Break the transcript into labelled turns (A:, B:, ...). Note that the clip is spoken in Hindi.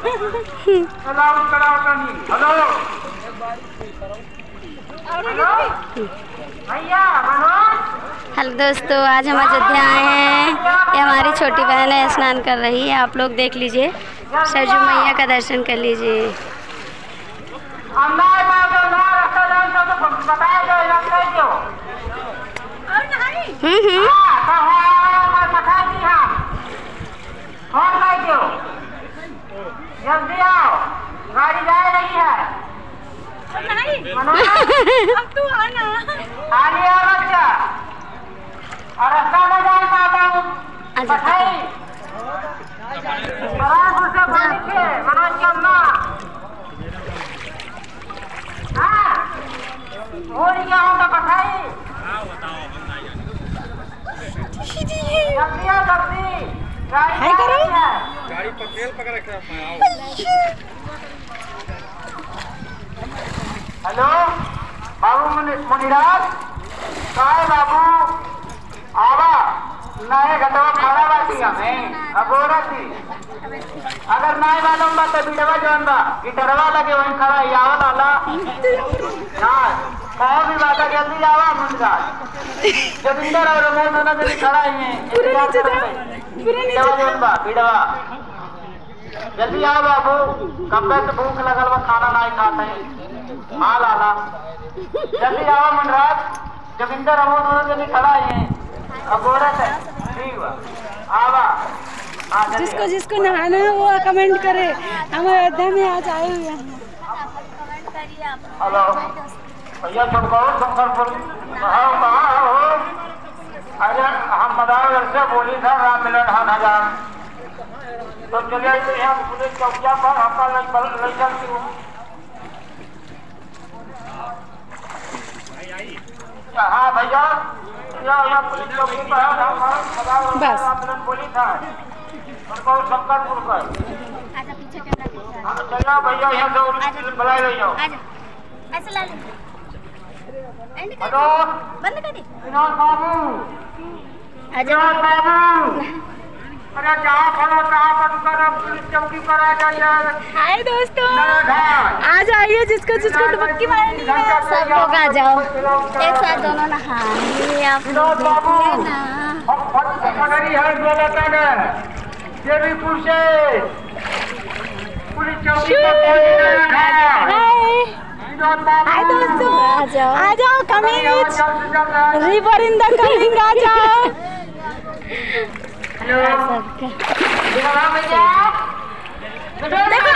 A: हेलो दोस्तों, आज हम अयोध्या आए हैं। ये हमारी छोटी बहन है, स्नान कर रही है। आप लोग देख लीजिए, सरजू मैया का दर्शन कर लीजिए।
B: जल्दी आओ, गाड़ी जा रही है।
C: अब तू आना।
B: आने आ बच्चा, और रास्ता में जाए पाता हूँ। पठाई बराबर से बोल के मनोज की अम्मा। हाँ, भूल गया हूँ तो पठाई। जल्दी आओ, जल्दी गाड़ी जा रही है।
D: गाड़ी पकड़ रखा है।
B: हेलो बाबू मुनिराज, काय बाबू आवा नए घटवा खड़ा बाटी हमें अबोरा थी। अगर नए मालूम बा तो बिडवा जौन बा गिटरवा लगे वहीं खड़ा है आवा लाला। हाँ, कहो भी बात जल्दी आवा मुनिराज। जबिंदर और रमेश दोनों जल्दी खड़ा ही हैं। बिडवा जौन बा बिडवा जल्दी आओ बाबू, कब से भूख लगल बा, खाना नहीं खाते हैं। हाँ लाला जल्दी आओ मनराज। जबिंदर हम दोनों जल्दी खड़ा है अब औरत है। ठीक बा आवा।
C: जिसको जिसको नहाना है वो कमेंट करे। हम अयोध्या में आज आए हुए हैं।
B: हेलो भैया, शंकरपुर कहाँ हो? अरे हम मदार से बोली था राम मिलन हजार तो चलिए यहाँ पुलिस चौकिया पर आपका ले चलती हूँ। हाँ भैया, यहाँ पुलिस चौकी पर
C: बस
B: बोली था शंकरपुर पर। चलो भैया, यहाँ से बुला ले जाओ। हेलो
A: बंद कर दे
B: विनोद बाबू, विनोद बाबू, अरे जहाँ खड़ा तहाँ पर पुलिस चौकी पर आ जाइए।
C: हाय दोस्तों, आ जाइए। जिसको जिसको डुबकी मारनी है
A: सब लोग आ जाओ, एक साथ दोनों नहाएंगे। आप
B: विनोद बाबू है बोलता है देवीपुर से पुलिस चौकी पर
C: हाय दोस्तों, आ जाओ। Coming river in the coming, आ जाओ।
B: भैया
C: देखो